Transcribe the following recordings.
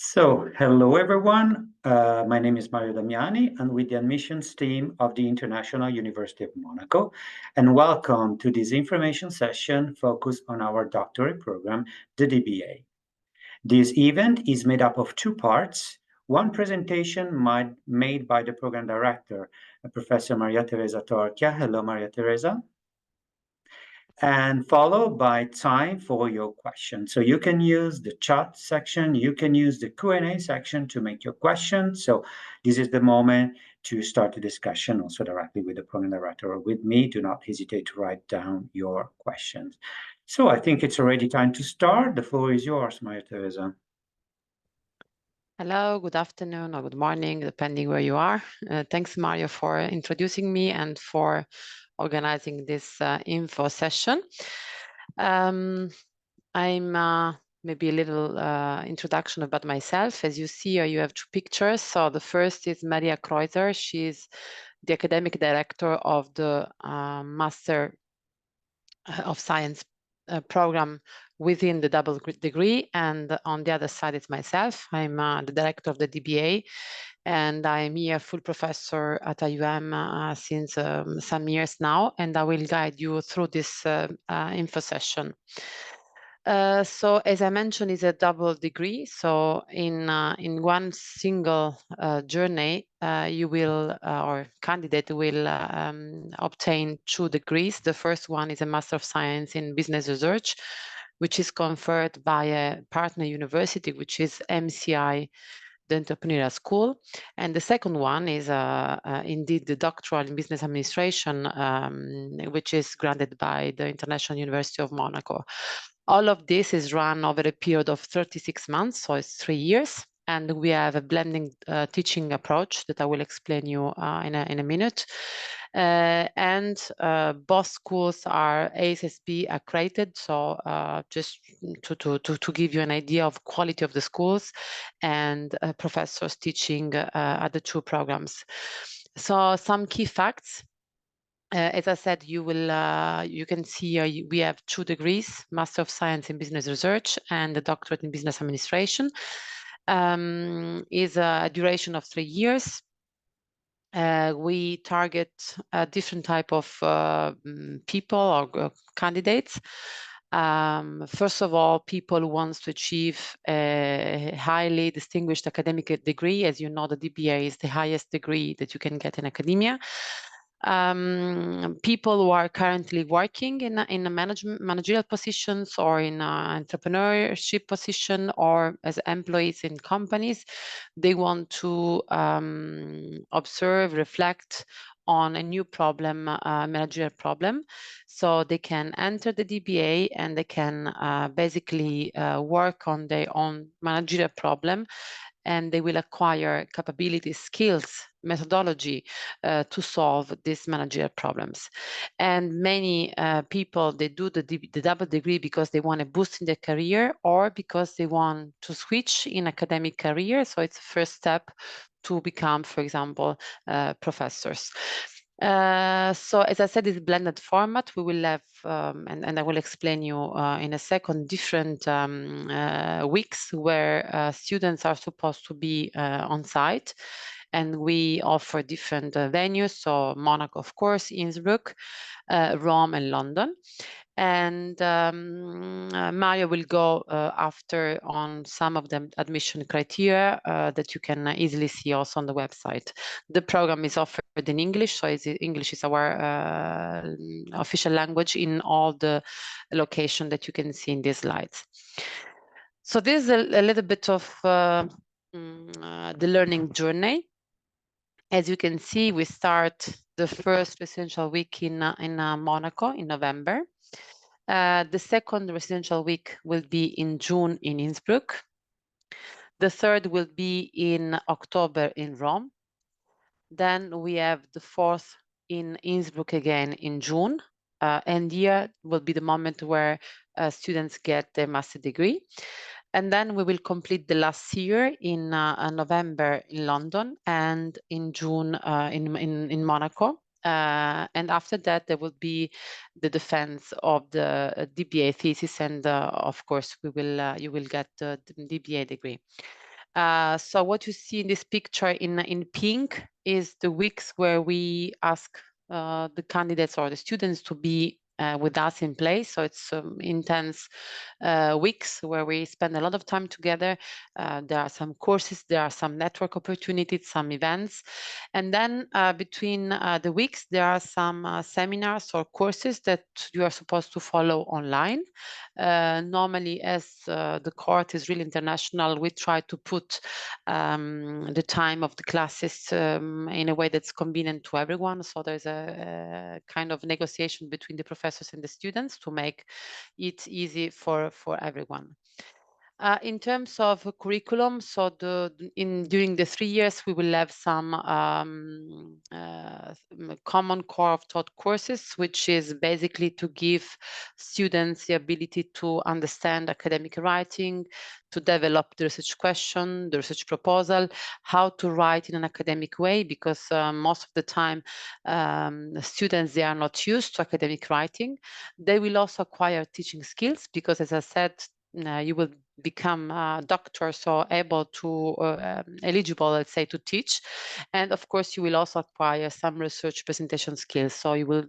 Hello everyone. My name is Mario Damiani. I'm with the admissions team of the International University of Monaco, and welcome to this information session focused on our doctorate program, the DBA. This event is made up of two parts. One presentation made by the program director, Professor Maria Teresa Torchia. Hello, Maria Teresa. And followed by time for your questions. So you can use the chat section, you can use the Q&A section to make your questions. So this is the moment to start the discussion also directly with the program director or with me. Do not hesitate to write down your questions. So I think it's already time to start. The floor is yours, Maria Teresa. Hello, good afternoon or good morning, depending where you are. Thanks, Mario, for introducing me and for organizing this info session. I'm maybe a little introduction about myself. As you see here, you have two pictures. So the first is Maria Kreuzer. She's the academic director of the Master of Science program within the double degree, and on the other side it's myself. I'm the director of the DBA, and I'm here full professor at IUM since some years now, and I will guide you through this info session. So as I mentioned, it's a double degree. So in one single journey, you will, or candidate will obtain 2 degrees. The first one is a Master of Science in Business Research, which is conferred by a partner university, which is MCI, the Entrepreneurial School. And the second one is indeed the doctoral in Business Administration, which is granted by the International University of Monaco. All of this is run over a period of 36 months, so it's 3 years. And we have a blending teaching approach that I will explain you in a minute. Both schools are ASSB accredited, so just to give you an idea of quality of the schools and professors teaching at the 2 programs. So some key facts. As I said, you can see we have 2 degrees, Master of Science in Business Research and the Doctorate in Business Administration. Is a duration of 3 years. We target a different type of people or candidates. First of all, people who want to achieve a highly distinguished academic degree. As you know, the DBA is the highest degree that you can get in academia. People who are currently working in a managerial positions or in entrepreneurship position or as employees in companies, they want to observe, reflect on a new problem, managerial problem. So they can enter the DBA and they can basically work on their own managerial problem, and they will acquire capabilities, skills, methodology to solve these managerial problems. And many people, they do the double degree because they want a boost in their career or because they want to switch in academic career. So it's a first step to become, for example, professors. So as I said, it's a blended format. We will have, and I will explain you in a second, different weeks where students are supposed to be on site. And we offer different venues, so Monaco, of course, Innsbruck, Rome, and London. And Mario will go after on some of the admission criteria that you can easily see also on the website. The program is offered in English, so English is our official language in all the locations that you can see in these slides. So this is a little bit of the learning journey. As you can see, we start the first residential week in Monaco in November. The second residential week will be in June in Innsbruck. The third will be in October in Rome. Then we have the fourth in Innsbruck again in June. And here will be the moment where students get their master degree. And then we will complete the last year in November in London and in June in Monaco. And after that, there will be the defense of the DBA thesis, and of course, you will get the DBA degree. So what you see in this picture in pink is the weeks where we ask the candidates or the students to be with us in place. So it's intense weeks where we spend a lot of time together. There are some courses, there are some network opportunities, some events. And then between the weeks, there are some seminars or courses that you are supposed to follow online. Normally, as the court is really international, we try to put the time of the classes in a way that's convenient to everyone. So there's a kind of negotiation between the professors and the students to make it easy for everyone. In terms of curriculum, so during the 3 years, we will have some common core of thought courses, which is basically to give students the ability to understand academic writing, to develop the research question, the research proposal, how to write in an academic way, because most of the time students, they are not used to academic writing. They will also acquire teaching skills because, as I said, you will become doctors or able to eligible, let's say, to teach. And of course, you will also acquire some research presentation skills. So you will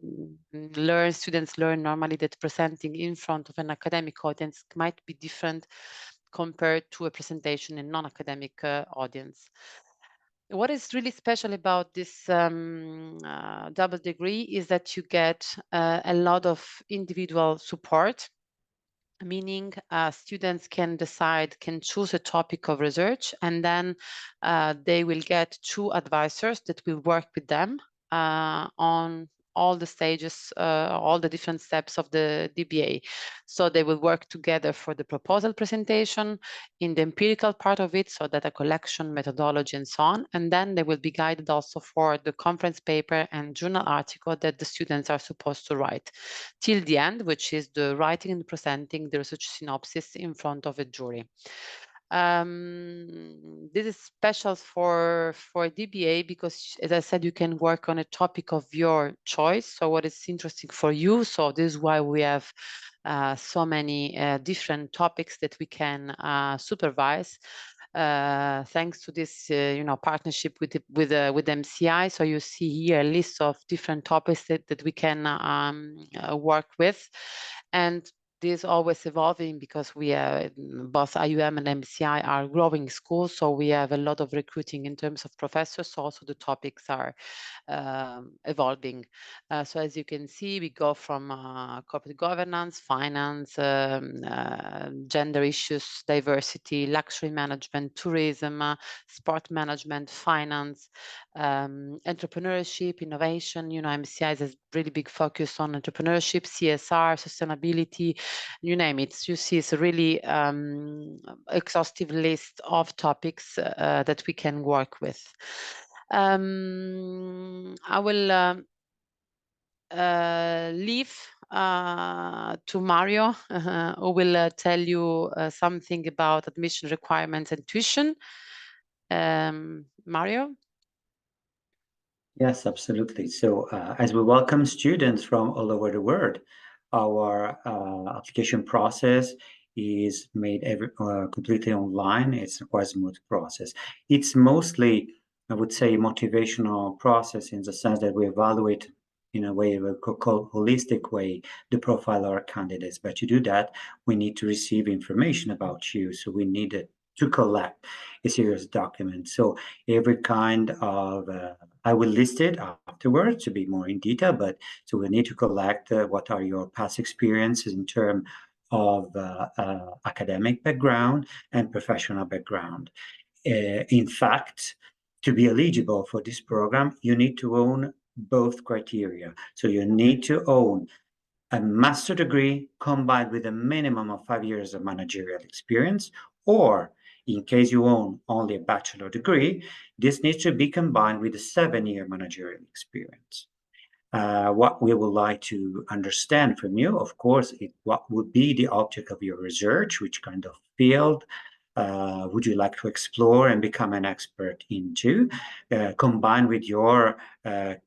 students learn normally that presenting in front of an academic audience might be different compared to a presentation in non-academic audience. What is really special about this double degree is that you get a lot of individual support, meaning students can choose a topic of research, and then they will get 2 advisors that will work with them on all the stages, all the different steps of the DBA. So they will work together for the proposal presentation, in the empirical part of it, so data collection, methodology, and so on. And then they will be guided also for the conference paper and journal article that the students are supposed to write, till the end, which is the writing and presenting the research synopsis in front of a jury. This is special for DBA because, as I said, you can work on a topic of your choice. So what is interesting for you. So this is why we have so many different topics that we can supervise. Thanks to this, partnership with MCI. So you see here a list of different topics that we can work with, and this is always evolving because we are both IUM and MCI are growing schools, so we have a lot of recruiting in terms of professors. So also the topics are evolving. So as you can see, we go from corporate governance, finance, gender issues, diversity, luxury management, tourism, sport management, finance, entrepreneurship, innovation. MCI has a really big focus on entrepreneurship, CSR, sustainability, you name it. You see, it's a really exhaustive list of topics that we can work with. I will leave to Mario, who will tell you something about admission requirements and tuition. Mario? Yes, absolutely. So as we welcome students from all over the world, our application process is made completely online. It's a quite smooth process. It's mostly, I would say, motivational process in the sense that we evaluate in a way, a holistic way, the profile of our candidates. But to do that, we need to receive information about you. So we need to collect a serious document. So every kind of I will list it afterwards to be more in detail, but so we need to collect what are your past experiences in terms of academic background and professional background. In fact, to be eligible for this program, you need to own both criteria. So you need to own a master degree combined with a minimum of 5 years of managerial experience, or in case you own only a bachelor degree, this needs to be combined with a 7-year managerial experience. What we would like to understand from you, of course, is what would be the object of your research, which kind of field would you like to explore and become an expert into, combined with your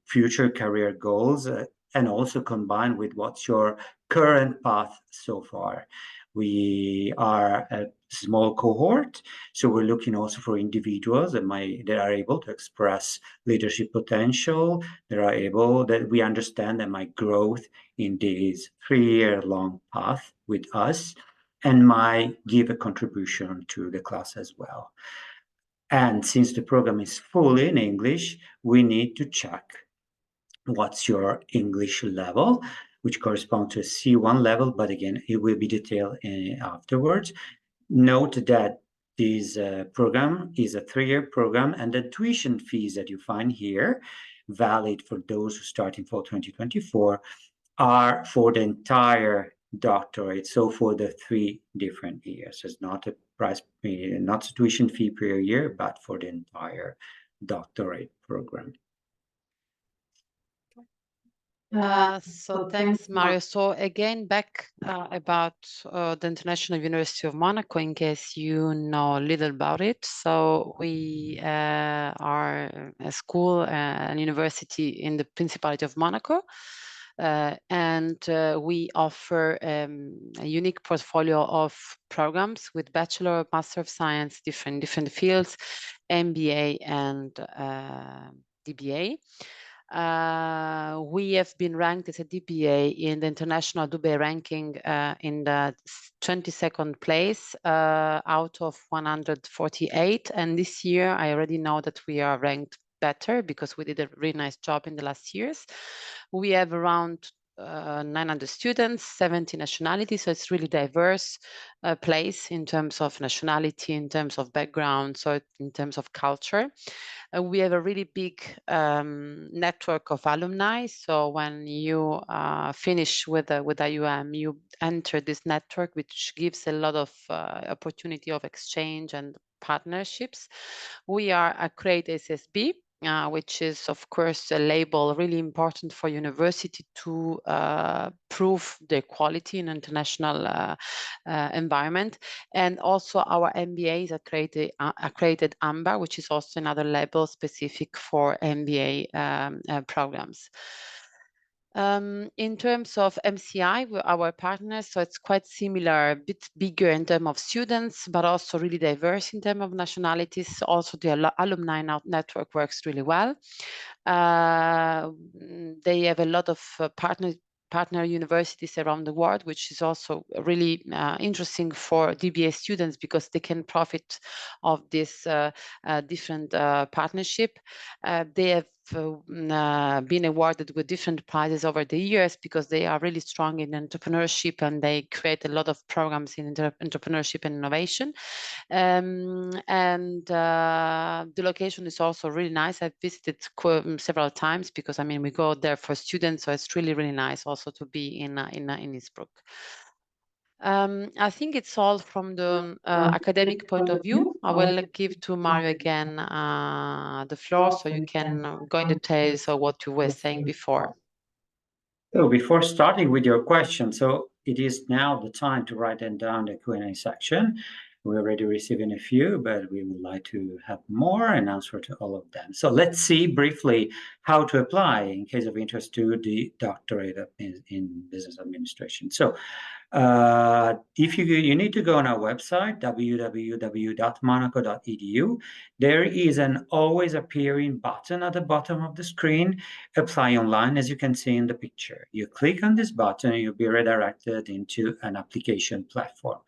future career goals, and also combined with what's your current path so far. We are a small cohort, so we're looking also for individuals that are able to express leadership potential, that we understand that might growth in this 3-year long path with us and might give a contribution to the class as well. And since the program is fully in English, we need to check what's your English level, which corresponds to a C1 level, but again, it will be detailed afterwards. Note that this program is a 3-year program, and the tuition fees that you find here, valid for those who start in fall 2024, are for the entire doctorate, so for the 3 different years. It's not a price, not a tuition fee per year, but for the entire doctorate program. So thanks, Mario. So again, back about the International University of Monaco, in case you know little about it. So we are a school and university in the Principality of Monaco. And we offer a unique portfolio of programs with Bachelor, Master of Science, different fields, MBA and DBA. We have been ranked as a DBA in the International DBA ranking in the 22nd place out of 148. And this year, I already know that we are ranked better because we did a really nice job in the last years. We have around 900 students, 70 nationalities, so it's really diverse place in terms of nationality, in terms of background, so in terms of culture. We have a really big network of alumni. So when you finish with IUM, you enter this network, which gives a lot of opportunity of exchange and partnerships. We are a Create SSB, which is, of course, a label really important for university to prove their quality in international environment. And also our MBA is accredited AMBA, which is also another label specific for MBA programs. In terms of MCI, we're our partners, so it's quite similar, a bit bigger in terms of students, but also really diverse in terms of nationalities. Also, the alumni network works really well. They have a lot of partner universities around the world, which is also really interesting for DBA students because they can profit of this different partnership. They have been awarded with different prizes over the years because they are really strong in entrepreneurship and they create a lot of programs in entrepreneurship and innovation. And the location is also really nice. I've visited several times because I mean we go there for students, so it's really nice also to be in Innsbruck. I think it's all from the academic point of view. I will give to Mario again the floor so you can go in details of what you were saying before. So before starting with your question, so it is now the time to write them down in the Q&A section. We're already receiving a few, but we would like to have more and answer to all of them. So let's see briefly how to apply in case of interest to the doctorate in business administration. So if you need to go on our website, www.monaco.edu. There is an always appearing button at the bottom of the screen, apply online, as you can see in the picture. You click on this button, and you'll be redirected into an application platform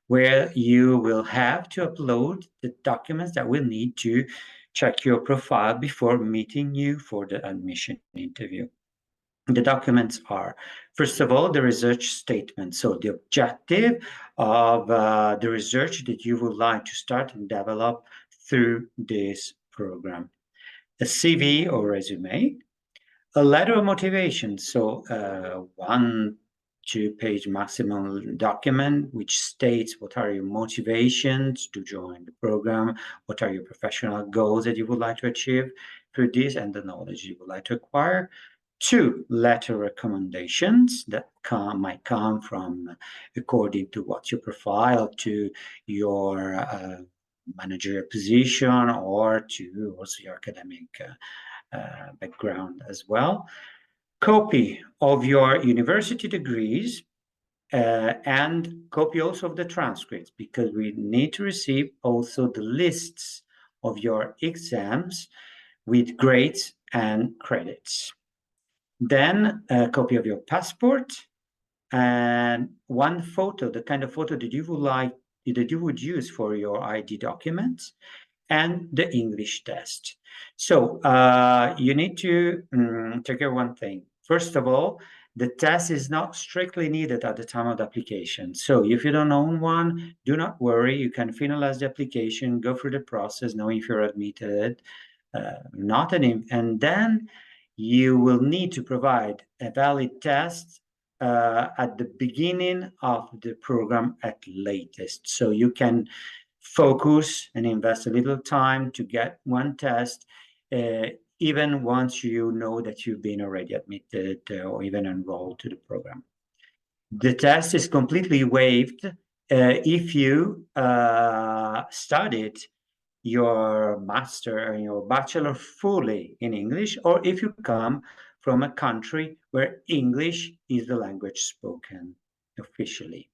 where you will have to upload the documents that will need to check your profile before meeting you for the admission interview. The documents are, first of all, the research statement. So the objective of the research that you would like to start and develop through this program. A CV or resume, a letter of motivation. So 1-2-page maximum document, which states what are your motivations to join the program, what are your professional goals that you would like to achieve through this, and the knowledge you would like to acquire. 2 letter recommendations that might come from according to what's your profile, to your managerial position, or to also your academic background as well. Copy of your university degrees and copy also of the transcripts, because we need to receive also the lists of your exams with grades and credits. Then a copy of your passport and one photo, the kind of photo that you would use for your ID documents, and the English test. So you need to take care of one thing. First of all, the test is not strictly needed at the time of the application. So if you don't own one, do not worry. You can finalize the application, go through the process, knowing if you're admitted, not an, and then you will need to provide a valid test at the beginning of the program at latest. So you can focus and invest a little time to get one test, even once you know that you've been already admitted or even enrolled to the program. The test is completely waived if you studied your master and your bachelor fully in English, or if you come from a country where English is the language spoken officially.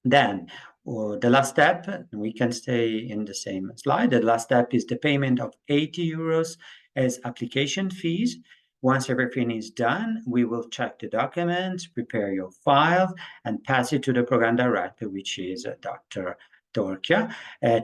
Then the last step, we can stay in the same slide. The last step is the payment of 80 euros as application fees. Once everything is done, we will check the documents, prepare your file, and pass it to the program director, which is Dr. Torchia,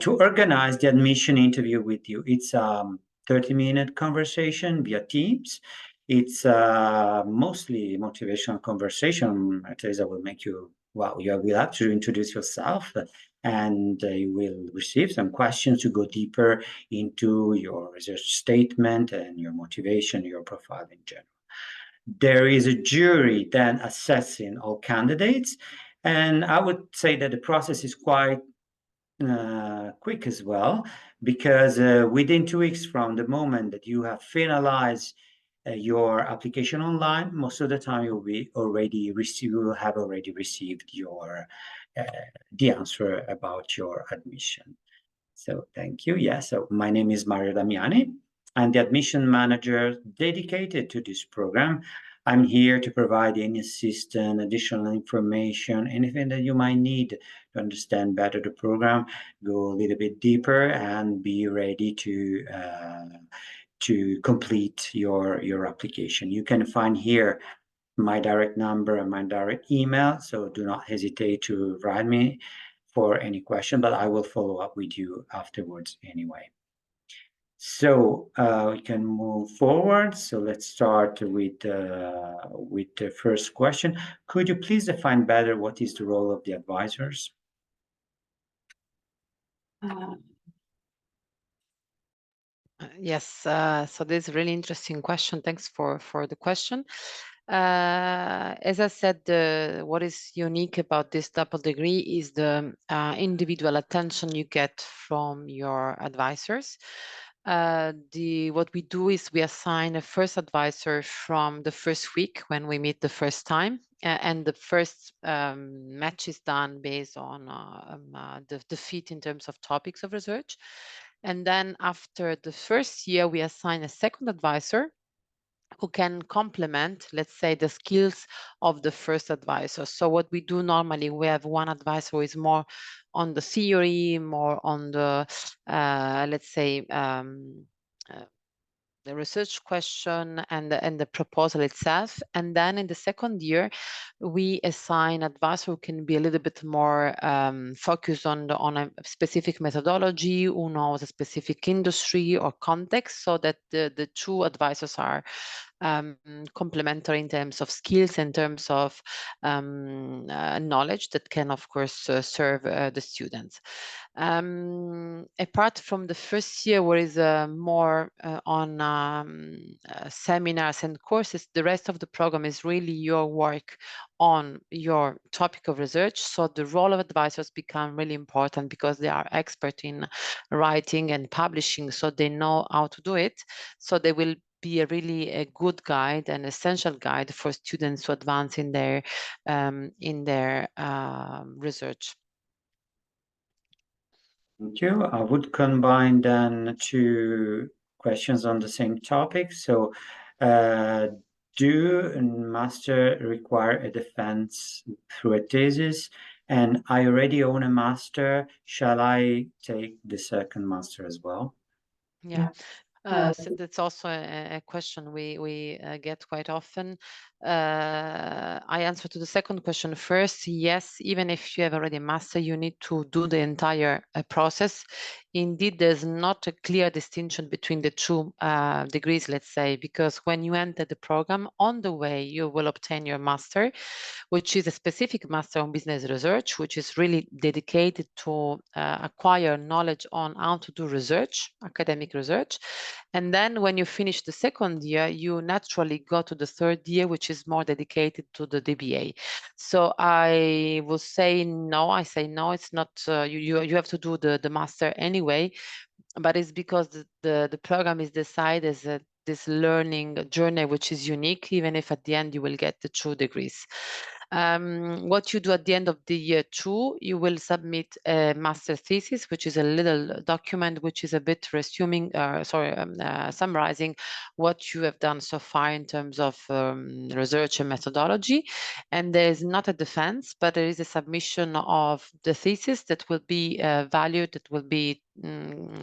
to organize the admission interview with you. It's a 30-minute conversation via Teams. It's mostly motivational conversation. Teresa will make you, well, you will have to introduce yourself, and you will receive some questions to go deeper into your research statement and your motivation, your profile in general. There is a jury then assessing all candidates, and I would say that the process is quite quick as well, because within 2 weeks from the moment that you have finalized your application online, most of the time you will have already received your the answer about your admission. So thank you. Yeah, so my name is Mario Damiani. I'm the admission manager dedicated to this program. I'm here to provide any assistance, additional information, anything that you might need to understand better the program, go a little bit deeper, and be ready to complete your application. You can find here my direct number and my direct email, so do not hesitate to write me for any question, but I will follow up with you afterwards anyway. So we can move forward. So let's start with the first question. Could you please define better what is the role of the advisors? Yes, so this is a really interesting question. Thanks for the question. As I said, what is unique about this double degree is the individual attention you get from your advisors. What we do is we assign a first advisor from the first week when we meet the first time, and the first match is done based on the fit in terms of topics of research. And then after the first year, we assign a second advisor who can complement, let's say, the skills of the first advisor. So what we do normally, we have one advisor who is more on the theory, more on the, let's say, the research question and the proposal itself. And then in the second year, we assign advisor who can be a little bit more focused on a specific methodology, who knows a specific industry or context, so that the two advisors are complementary in terms of skills, in terms of knowledge that can, of course, serve the students. Apart from the first year, where is more on seminars and courses, the rest of the program is really your work on your topic of research. So the role of advisors become really important because they are expert in writing and publishing, so they know how to do it. So they will be a good guide, an essential guide for students to advance in their research. Thank you. I would combine then two questions on the same topic. So do master require a defense through a thesis? And I already own a master. Shall I take the second master as well? Yeah. So that's also a question we get quite often. I answer to the second question first. Yes, even if you have already a master, you need to do the entire process. Indeed, there's not a clear distinction between the two degrees, let's say, because when you enter the program, on the way, you will obtain your master, which is a specific master on business research, which is really dedicated to acquire knowledge on how to do research, academic research. And then when you finish the second year, you naturally go to the third year, which is more dedicated to the DBA. So I will say no. I say no. It's not. You have to do the master anyway, but it's because the program is decided as this learning journey, which is unique, even if at the end you will get the 2 degrees. What you do at the end of the year 2, you will submit a master thesis, which is a little document which is a bit summarizing what you have done so far in terms of research and methodology. And there is not a defense, but there is a submission of the thesis that will be valued, that will be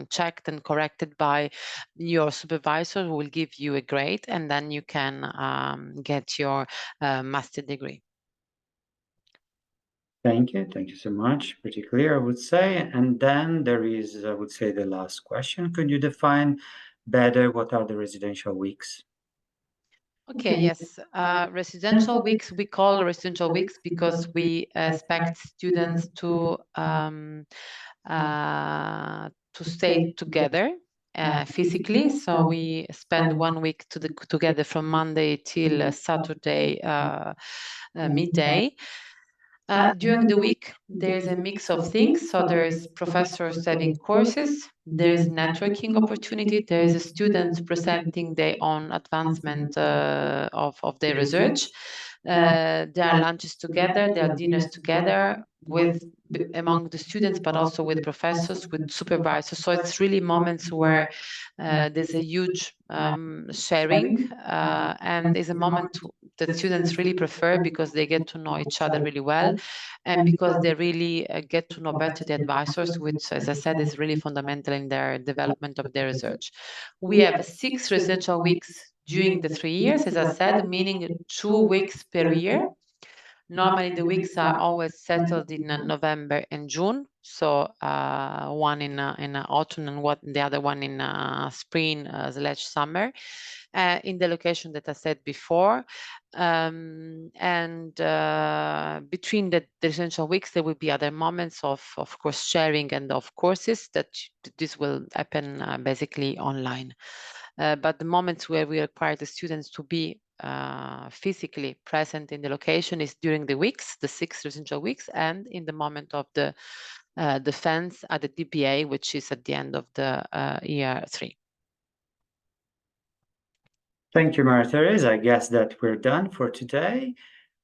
checked and corrected by your supervisor, who will give you a grade, and then you can get your master degree. Thank you. Thank you so much. Pretty clear, I would say. And then there is, I would say, the last question. Could you define better what are the residential weeks? Okay, yes. Residential weeks, we call residential weeks because we expect students to stay together physically. So we spend 1 week together from Monday till Saturday midday. During the week, there's a mix of things. So there's professors having courses, there's networking opportunity, there is a student presenting their own advancement of their research. There are lunches together, there are dinners together among the students, but also with professors, with supervisors. So it's really moments where there's a huge sharing, and is a moment that students really prefer because they get to know each other really well, and because they really get to know better the advisors, which, as I said, is really fundamental in their development of their research. We have 6 residential weeks during the 3 years, as I said, meaning 2 weeks per year. Normally, the weeks are always settled in November and June. So one in autumn and the other one in spring/summer, in the location that I said before. And between the residential weeks, there will be other moments of course sharing and of courses that this will happen basically online. But the moments where we require the students to be physically present in the location is during the weeks, the 6 residential weeks, and in the moment of the defense at the DBA, which is at the end of the year 3. Thank you, Maria Therese. I guess that we're done for today.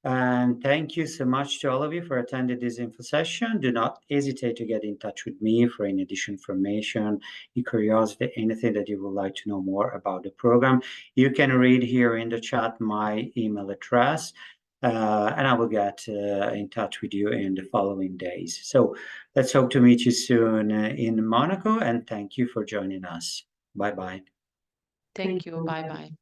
And thank you so much to all of you for attending this info session. Do not hesitate to get in touch with me for any additional information, any curiosity, anything that you would like to know more about the program. You can read here in the chat my email address, and I will get in touch with you in the following days. So let's hope to meet you soon in Monaco, and thank you for joining us. Bye-bye. Thank you. Bye-bye.